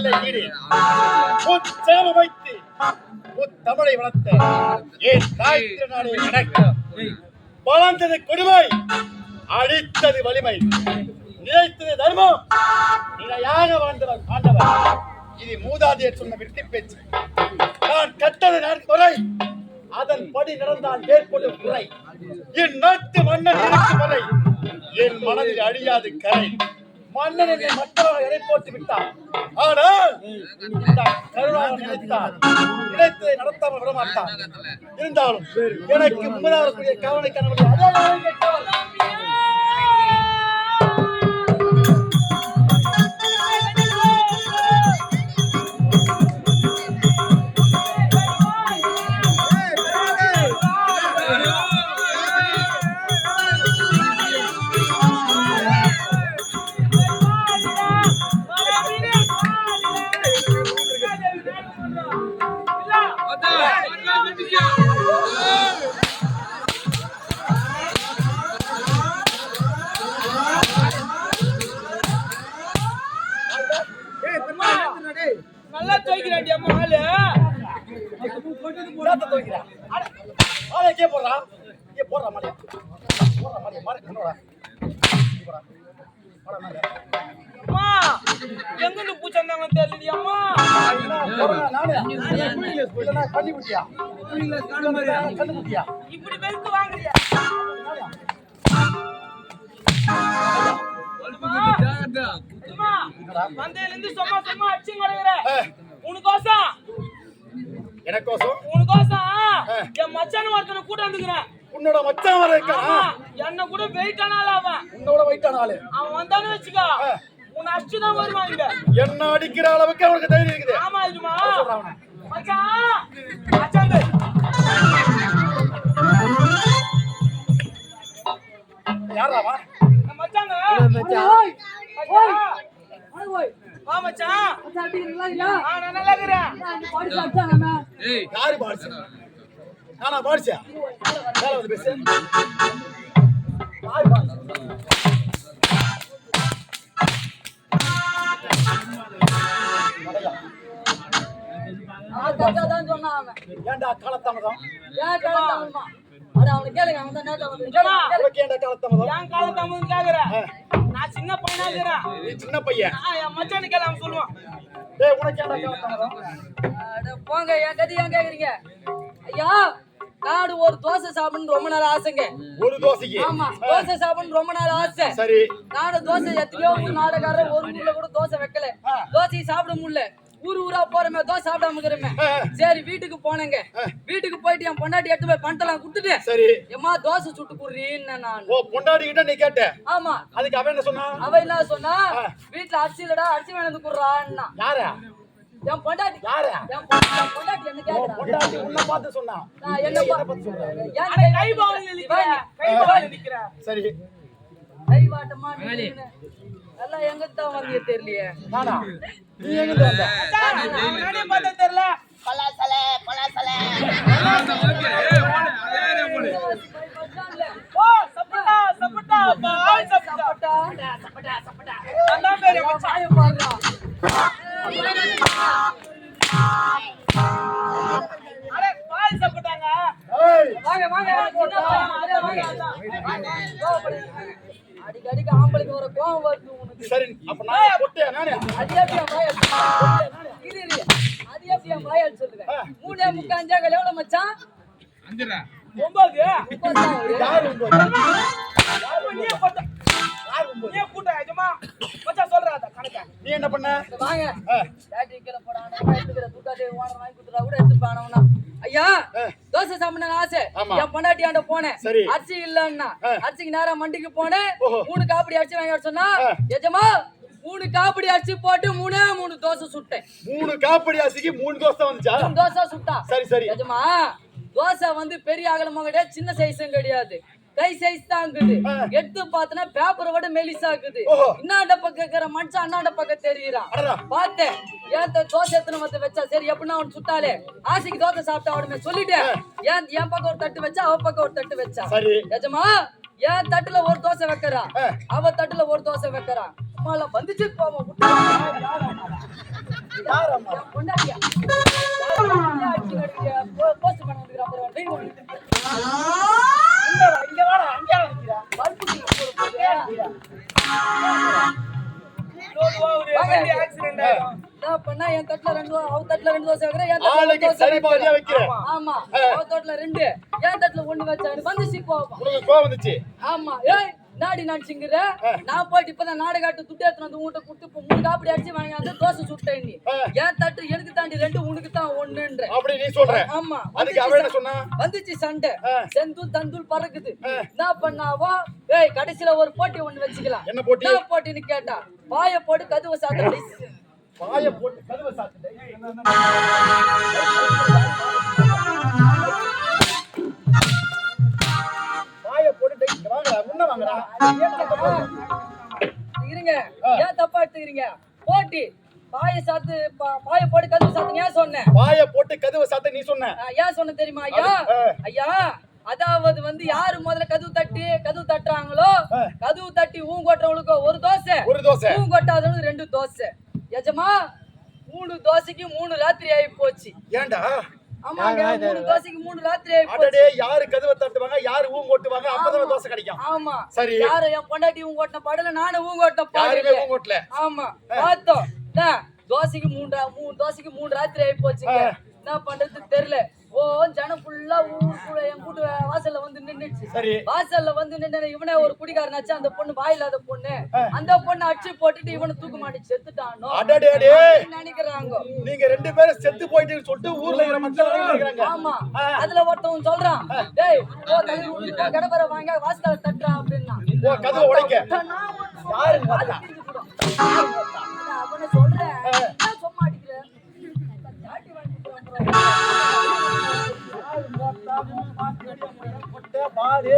இல்லை ஈடு. உற்சாகம் வைத்து தமிழை வளர்த்த ஏன் தாய் திருநாளை நடக்கும். வளர்ந்தது கொடுமை, அழித்தது வலிமை, நிலைத்தது தர்மம், நிலையாக வாழ்ந்தவர் ஆண்டவர். இது மூதாதையர் சொன்ன விட்டு பேச்சு. நான் கட்டது நான் குறை, அதன் படி நடந்தால் ஏற்படும் குறை. என் நாட்டு மன்னன் இருக்கும் வரை என் மனதில் அழியாது கரை. மன்னன் என்னை மற்றவர்கள் எடை போட்டு விட்டார். ஆனால் கருணாக நினைத்தார், நினைத்ததை நடத்தாமல் விடமாட்டார். இருந்தாலும் எனக்கு முன்னதாக கவலை கனவு நல்லா தூக்கிறாண்டி அம்மா ஆளு அம்மா எங்கிருந்து பூச்சாங்க தெரியலையா அம்மா. இப்படி வெறுத்து வாங்குறியா மந்தையில இருந்து சும்மா சும்மா அடிச்சு கொடுக்குற உனக்கோசம் எனக்கோசம் உனக்கோசம் என் மச்சான ஒருத்தனை கூட்ட வந்துக்கிறேன். உன்னோட மச்சான் வர என்ன கூட வெயிட் ஆனால அவன் உன்னோட வெயிட் ஆனாலே அவன் வந்தானு வச்சுக்கோ உன்னை அடிச்சுதான் வருவாங்க. என்ன அடிக்கிற அளவுக்கு அவனுக்கு தைரியம் இருக்குது. ஆமா இதுமா மச்சான் மச்சான் யாராவா மச்சாங்க வா மச்சான் நான் நல்லா இருக்கிறேன். யாரு பாடிச்சா? நானா பாடிச்சா? வேலை வந்து பேசு. யாரு பாடிச்சா? ஏன்டா காலத்தாமதம்? அவனை கேளுங்க அவன் தான் நேரத்துல வந்து ஏன் காலத்தாமதம் கேக்குற? நான் சின்ன பையனா இருக்கிறேன். நீ சின்ன பையன். என் மச்சானு கேளு அவன் சொல்லுவான். டேய் உனக்கு ஏன்டா காலத்தாமதம்? போங்க என் கதி ஏன் கேக்குறீங்க? ஐயா நாடு ஒரு தோசை சாப்பிடணும்னு ரொம்ப நாள் ஆசைங்க. ஒரு தோசைக்கு? ஆமா தோசை சாப்பிடணும்னு ரொம்ப நாள் ஆசை. சரி நாடு தோசை எத்தனையோ நாடகாரர் ஒரு ஊர்ல கூட தோசை வைக்கல. தோசையை சாப்பிட முடியல. ஊரு ஊரா போறமே தோசை சாப்பிடாம இருக்கிறமே. சரி வீட்டுக்கு போனேங்க. வீட்டுக்கு போயிட்டு என் பொண்டாட்டி எடுத்து போய் பண்டெல்லாம் கொடுத்துட்டு சரி எம்மா தோசை சுட்டு குடுறீன்னு நான். ஓ பொண்டாட்டி கிட்ட நீ கேட்ட? ஆமா. அதுக்கு அவன் என்ன சொன்னா? அவ என்ன சொன்னா வீட்டுல அரிசி இல்லடா அரிசி வேணும்னு குடுறான்னா. யாரா? என் பொண்டாட்டி. யாரா? என் பொண்டாட்டி என்ன கேக்குறா? பொண்டாட்டி உன்னை பார்த்து சொன்னா. நான் என்ன பார்த்து சொல்றேன்? ஏன் கை பாவல நிக்கிற? சரி கை வாட்டமா நிக்கிற. எல்லாம் எங்க தான் வந்தியே தெரியலையே. நானா? நீ எங்க வந்த? நானே பார்த்தா தெரியல. பலாசல பலாசல ஓ சப்பட்டா சப்பட்டா பால் சப்பட்டா சப்பட்டா சப்பட்டா அந்த பேரு சாய பாருடா. அட பால் சப்பட்டாங்க. ஏய் வாங்க வாங்க அடிக்கடிக்கு ஆம்பளைக்கு வர கோவம் வருது உனக்கு. சரி அப்ப நான் பொட்டே நானே அதிகப்படியா வாயால் இரு அதிகப்படியா வாயால் சொல்லுங்க. 3:45 எவ்வளவு மச்சான்? 9 யார் நீ போட்ட யார் நீ கூட்ட ஏஜமா மச்சான் சொல்றாத கணக்க. நீ என்ன பண்ண? வாங்க டாடி கீழ போடா நான் எடுத்துக்கற தூக்காதே ஓனர் வாங்கி குடுறா கூட எடுத்து பானவனா. ஐயா தோசை சாப்பிடணும் ஆசை. என் பொண்டாட்டி ஆண்ட போனேன் அரிசி இல்லன்னா அரிசிக்கு நேரா மண்டிக்கு போனேன். 3 காப்படி அரிசி வாங்கி சொன்னா ஏஜமா 3 காப்படி அரிசி போட்டு 3 தோசை சுட்டேன். 3 காப்படி அரிசிக்கு 3 தோசை வந்துச்சா? 3 தோசை சுட்டா. சரி சரி ஏஜமா தோசை வந்து பெரிய அகலமா கிடையாது சின்ன சைஸும் கிடையாது கை சைஸ் தான் இருக்குது. எடுத்து பார்த்தனா பேப்பரை விட மெலிசா இருக்குது. இன்னாண்ட பக்கம் இருக்கிற மனுஷன் அண்ணாண்ட பக்கம் தெரியுறான். பார்த்தேன் ஏன் தோசை எத்தனை வந்து வச்சா சரி எப்படின்னா அவன் சுட்டாலே ஆசைக்கு தோசை சாப்பிட்டா அவனுமே சொல்லிட்டேன். ஏன் என் பக்கம் ஒரு தட்டு வச்சா அவ பக்கம் ஒரு தட்டு வச்சா. நிஜமா என் தட்டுல ஒரு தோசை வைக்கிறா அவ தட்டுல ஒரு தோசை வைக்கிறா. அம்மால வந்துச்சு போவோம் யாரம்மா? என் பொண்டாட்டியா அடிச்சு கடிக்கிறியா போஸ்ட் பண்ண வந்துக்கிறா அப்புறம் வெயில் வந்துட்டு இங்க வாடா, அங்கே நிக்கிறா. பண்ணா என் தட்டுல 2 அவ தட்டுல 2 தோசை வைக்கிறேன் என் ஆளுக்கு தட்டுல சரி பாதியா வைக்கிறேன். ஆமா அவ தட்டுல 2 என் தட்டுல 1 வச்சாரு வந்து சிக்கோமா உனக்கு கோவம் வந்துச்சு. ஆமா ஏய் நாடி நினைச்சுங்கிற நான் போயிட்டு இப்பதான் நாடகாட்டு துட்டு எடுத்து வந்து உங்ககிட்ட கொடுத்து இப்போ 3 காப்படி அடிச்சு வாங்கி அந்த தோசை சுட்டேன் நீ என் தட்டு எனக்கு தாண்டி 2 உனக்கு தான் 1ன்ற அப்படி நீ சொல்ற. ஆமா அதுக்கு அவ என்ன சொன்னா? வந்துச்சு சண்டை செந்தூள் தந்தூள் பறக்குது என்ன பண்ணாவோ ஏய் கடைசில ஒரு போட்டி ஒண்ணு வச்சுக்கலாம் என்ன போட்டி? என்ன போட்டின்னு கேட்டா பாய போட்டு கதுவை சாத்த பாய போட்டு கதவை சாத்து. பாய போட்டு வாங்கடா, முன்ன வாங்கடா. இருங்க ஏன் தப்பா எடுத்துக்கிறீங்க போட்டி பாய சாத்து பாய போட்டு கதுவை சாத்துன்னு ஏன் சொன்னேன்? பாய போட்டு கதவை சாத்த நீ சொன்ன. ஏன் சொன்ன தெரியுமா ஐயா? ஐயா அதாவது வந்து யாரு முதல்ல கதவு தட்டுறாங்களோ கதவு தட்டி ஊங்கொட்டுறவங்களுக்கு ஒரு தோசை ஊங்கொட்டாதவங்களுக்கு 2 தோசை. எஜமா 3 தோசைக்கு 3 ராத்திரி ஆகி போச்சு. ஏண்டா? ஆமாங்க 3 தோசைக்கு 3 ராத்திரி ஆகி போச்சு. அடடே யாரு கதவை தட்டுவாங்க யாரு ஊங்கொட்டுவாங்க அப்பதான் தோசை கிடைக்கும். ஆமா சரி யாரு என் பொண்டாட்டி ஊங்கொட்டின பாடல நானும் ஊங்கொட்டின யாருமே பாடல. ஊங்கொட்டல. ஆமா பார்த்தோம் தோசைக்கு 3 தோசைக்கு 3 ராத்திரி ஆகி போச்சுங்க. என்ன பண்றது தெரியல. ஓ ஜனம் ஃபுல்லா ஊருக்குள்ள என் கூட்டு வாசல்ல வந்து நின்னுச்சு. வாசல்ல வந்து நின்னு இவனே ஒரு குடிகாரனாச்சு அந்த பொண்ணு வாயில்லாத பொண்ணு அந்த பொண்ணு அடிச்சு போட்டுட்டு இவனை தூக்கு மாட்டி செத்துட்டானோ நினைக்கிறாங்க. நீங்க 2 பேரும் செத்து போயிட்டு சொல்லிட்டு ஊர்ல இருக்கிற மக்கள் நினைக்கிறாங்க. ஆமா அதுல ஒருத்தவன் சொல்றான் டேய் ஓ தள்ளி விட்டு கடபர வாங்க வாசல்ல தட்டுறான் அப்படின்னா ஓ கதவை உடைக்க யாரு பார்த்தா? அவனே சொல்றேன் சும்மா அடிக்கிற சாட்டி வாங்கி பாரு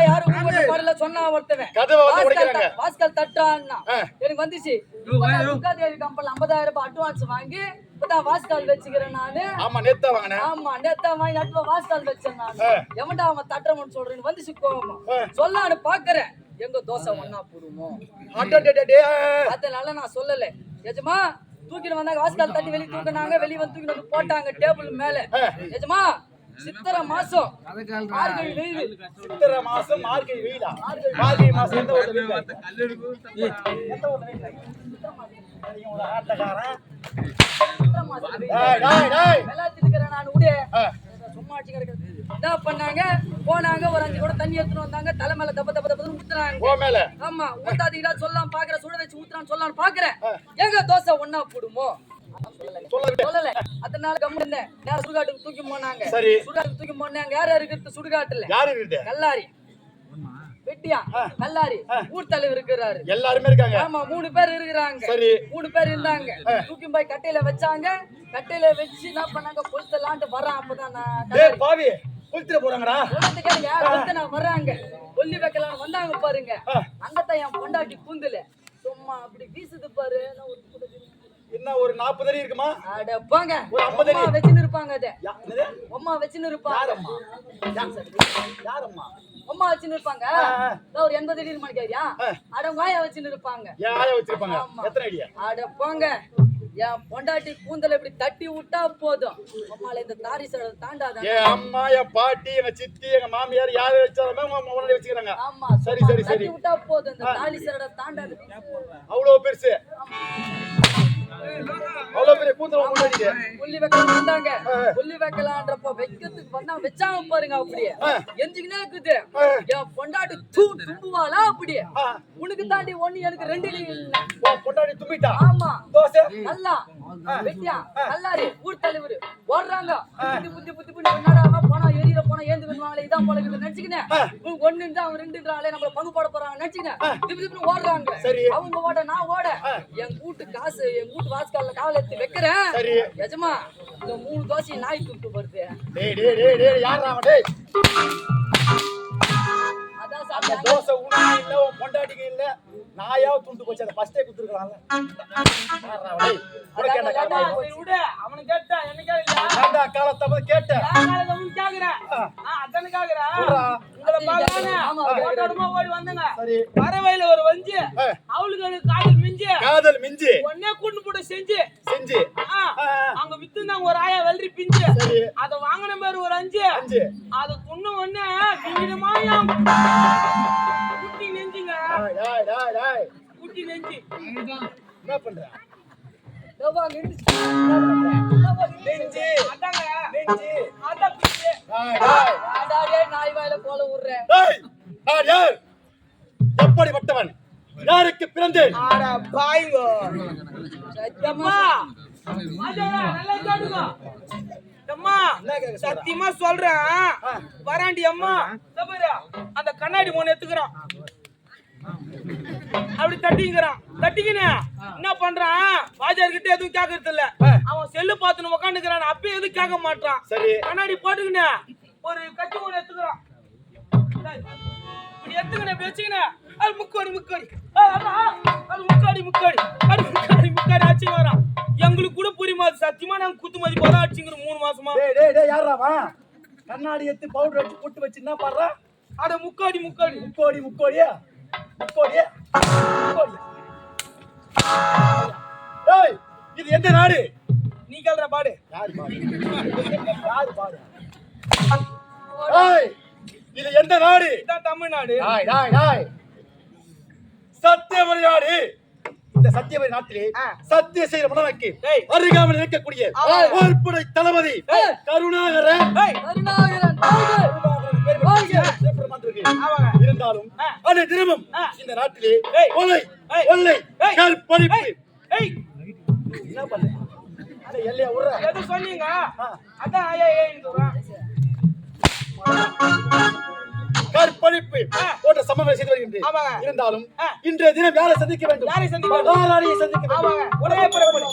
யாரும் பாடல சொன்னா ஒருத்தவன் வாஸ்கல் தட்டான்னா எனக்கு வந்துச்சு துர்காதேவி கம்பெனில 50,000 ரூபாய் அட்வான்ஸ் வாங்கி இப்பதான் வாஸ்கால் வச்சுக்கிறேன் நானு. ஆமா நேத்தா வாங்கினேன். ஆமா நேத்தா வாங்கி நட்டுவ வாஸ்கால் வச்சேன் நானு. எவன்டா அவன் தட்டுறவன் சொல்றேன்னு வந்துச்சு கோவமா சொல்லான்னு பாக்குறேன் எங்க தோசை ஒன்னா போடுமோ அதனால நான் சொல்லல. எஜமா தூக்கிட்டு வந்தாங்க வாஸ்கால் தட்டி வெளியே தூக்கினாங்க வெளியே வந்து தூக்கிட்டு வந்து போட்டாங்க டேபிள் மேல. எஜமா சித்திரை மாசம் மார்கழி வெயில். சித்திரை மாசம் மார்கழி வெயிலா? மார்கழி மாசம் எந்த ஊர்ல வெயில்? எந்த ஊர்ல வெயில்? ஒரு ஆட்டக்காரன் சும்மா அடிச்சு கிடக்குது. என்ன பண்ணாங்க போனாங்க ஒரு 5 கூட தண்ணி எடுத்துட்டு வந்தாங்க தலை மேல தப்ப தப்ப தப்ப ஊத்துறாங்க. ஆமா ஊத்தாதீங்களா சொல்லலாம் பாக்குறேன் சுட வச்சு ஊத்துறான்னு சொல்லலாம் பாக்குறேன் எங்க தோசை ஒன்னா போடுமோ சொல்லல. அதனால கம்முன்னு யார் சுடுகாட்டுக்கு தூக்கி போனாங்க. சுடுகாட்டுக்கு தூக்கி போனாங்க. யார் இருக்கிறது சுடுகாட்டுல? கல்லாரி வெட்டியா கல்லாரி ஊர் தலைவர் இருக்கிறாரு. எல்லாருமே இருக்காங்க. ஆமா 3 பேர் இருக்கிறாங்க. 3 பேர் இருந்தாங்க. தூக்கி போய் கட்டையில வச்சாங்க. கட்டையில வச்சு என்ன பண்ணாங்க கொளுத்தலான்ட்டு வரான். அப்பதான் நான் பாவி கொளுத்திர போறாங்கடா கேளுங்க. கொளுத்தனா வர்றாங்க கொல்லி வைக்கலான்னு வந்தாங்க பாருங்க. அங்கத்தான் என் பொண்டாட்டி கூந்துல சும்மா அப்படி வீசுது பாரு. என்ன ஒரு 40 அடி இருக்குமா? அட போங்க ஒரு 50 அடி வெச்சின்னு இருப்பாங்க. அத அம்மா வெச்சின்னு இருப்பாங்க. யாரம்மா அம்மா வெச்சின்னு இருப்பாங்க. ஒரு 80 அடி இருமான்னு கேரியா? அட வாயா வெச்சின்னு இருப்பாங்க. யாயா வச்சிருப்பாங்க? எத்தனை அடி? அட போங்க என் பொண்டாட்டி கூந்தல இப்படி தட்டி விட்டா போதும் அம்மால இந்த தாரி சட தாண்டாத. என் அம்மா என் பாட்டி எங்க சித்தி எங்க மாமியார் யாரை வச்சாலுமே முன்னாடி வச்சுக்கிறாங்க. ஆமா சரி சரி சரி தட்டி விட்டா போதும் இந்த தாரி சட தாண்டாத. அவ்வளவு பெருசு அவ்வளவு பெரிய கூந்தல முன்னாடி புள்ளி வைக்கலாம் வந்தாங்க. புள்ளி வைக்கலான்றப்ப வைக்கிறதுக்கு வந்தா வச்சாங்க பாருங்க. அப்படியே எஞ்சிக்கினே இருக்குது. என் பொண்டாட்டி தும்புவாளா அப்படியே உனக்கு தாண்டி 1 எனக்கு 2 இல்ல. பொண்டாட்டி தும்பிட்டா? ஆமா தோசை நல்லா வெட்டியா கல்லாரி ஊர் தலைவர் ஓடுறாங்க. புத்தி புத்தி புத்தி என்னடா போனா எரியில போனா ஏந்து வருவாங்களே இதான் போல நினைச்சுக்கினேன். 1 இருந்தா அவன் 2ன்றாலே நம்மள பங்கு போட போறாங்க நினைச்சுக்கினேன். திப்பு திப்புன்னு ஓடுறாங்க. அவங்க ஓட நான் ஓட என் கூட்டு காசு என் கூட்டு வாஸ்கால்ல காவல் எடுத்து வைக்கிறேன். எஜமா இந்த 3 தோசை நாய் தூக்கிட்டு வருது. டேய் டேய் டேய் டேய் யாரா அவன்? டேய் அதான் சாப்பிட்ட தோசை உனக்கு இல்ல உன் பொண்டாட்டிக்கு இல்ல நாயாவது துண்டு போச்சு அதை ஃபர்ஸ்டே குடுத்துருக்கலாம்ல. சரி விடு, அவனை கேட்டா என்ன கேட்கலையா? ஏண்டா காலத்தை போய் கேட்டேன். நான் நாளைக்கு அவனுக்கு கேக்குறேன். அதானே கேக்குறேன். சொல்றா. உங்களை பார்க்கலான்னு ஆமா, ஓட்டோட்டமா ஓடி வந்தேங்க. சரி. பறவையில ஒரு வஞ்சி, அவளுக்கு எனக்கு காதல் மிஞ்சி, காதல் மிஞ்சி ஒன்னே கூண்டு போட்டு செஞ்சு செஞ்சு அங்க வித்துனாங்க ஒரு ஆயா வெள்ளரி பிஞ்சு. சரி. அத வாங்கின பேரு ஒரு அஞ்சு. அஞ்சு. அத துண்ண உடனே குட்டி நெஞ்சுங்க. டேய் டேய் டேய் குட்டி நெஞ்சு. என்ன பண்ற? டப்பா நின்னுச்சு. நெஞ்சு அதாங்க நெஞ்சு. அதான் பிஞ்சு. டேய் டேய் ஆடாடே நாய் வாயில போல விடுறேன். டேய் நான் யார்? எப்படிப்பட்டவன்? யாருக்கு பிறந்தேன்? ஆட பாய்ங்கோ. சத்தியமா அம்மா மாஜாரா நல்லா கேட்டுக்கோ. அம்மா சத்தியமா சொல்றேன், வராண்டி அம்மா தபரா அந்த கண்ணாடி மோன எடுத்துக்கறான். அப்படி தட்டிங்கறான். தட்டிக்கினே என்ன பண்றான்? வாஜார் கிட்ட எதுவும் கேக்குறது இல்ல. அவன் செல்லு பாத்துன்னு உட்கார்ந்துக்கறான். அப்பவே எதுவும் கேட்க மாட்டான். சரி. கண்ணாடி போட்டுக்கினே ஒரு கட்சி மோன எடுத்துக்கறான். இப்படி எடுத்துக்கினே வெச்சிக்கினே அது முக்கோடி முக்கோடி. அது முக்காடி முக்காடி. அது முக்காடி முக்காடி ஆச்சு வரான். எங்களுக்கு கூட புரியுமா? சத்தியமா நாங்க குத்து மதிப்பா தான் அடிச்சுங்கிற 3 மாசமா. டேய் டேய் டேய் யாராமா? கண்ணாடி எடுத்து பவுடர் வச்சு போட்டு வச்சு என்ன பண்றா? அட முக்காடி முக்காடி. முக்கோடி முக்கோடியா? முக்கோடியா? முக்கோடி. டேய் இது எந்த நாடு? நீ கேள்ற பாடு. யார் பாடு? யார் பாடு? டேய் இது எந்த நாடு? இதான் தமிழ்நாடு. டேய் டேய் டேய் சத்தியமணி நாடு. இந்த சத்தியமணி நாட்டிலே சத்திய செய்கிற மன்னனுக்கு டேய் அருகாமல் இருக்கக்கூடிய போர்ப்படை தளபதி கருணாகரன். கருணாகரன் ஆமாங்க. இருந்தாலும் அந்த தினமும் இந்த நாட்டிலே டேய். கொலை கொள்ளை கற்பழிப்பு. ஏய் என்ன பண்ண? அட எல்லையா உறா. எது சொன்னீங்க? அதான் ஏய் சொல்றேன். கற்பழிப்பு போன்ற சம்பவங்களை செய்து வருகின்றேன். ஆமாங்க. இருந்தாலும் இன்றைய தினம் யாரை சந்திக்க வேண்டும்? யாரை சந்திக்க வேண்டும்? மகாராணியை சந்திக்க வேண்டும். ஆமாங்க. உடனே புறப்படு.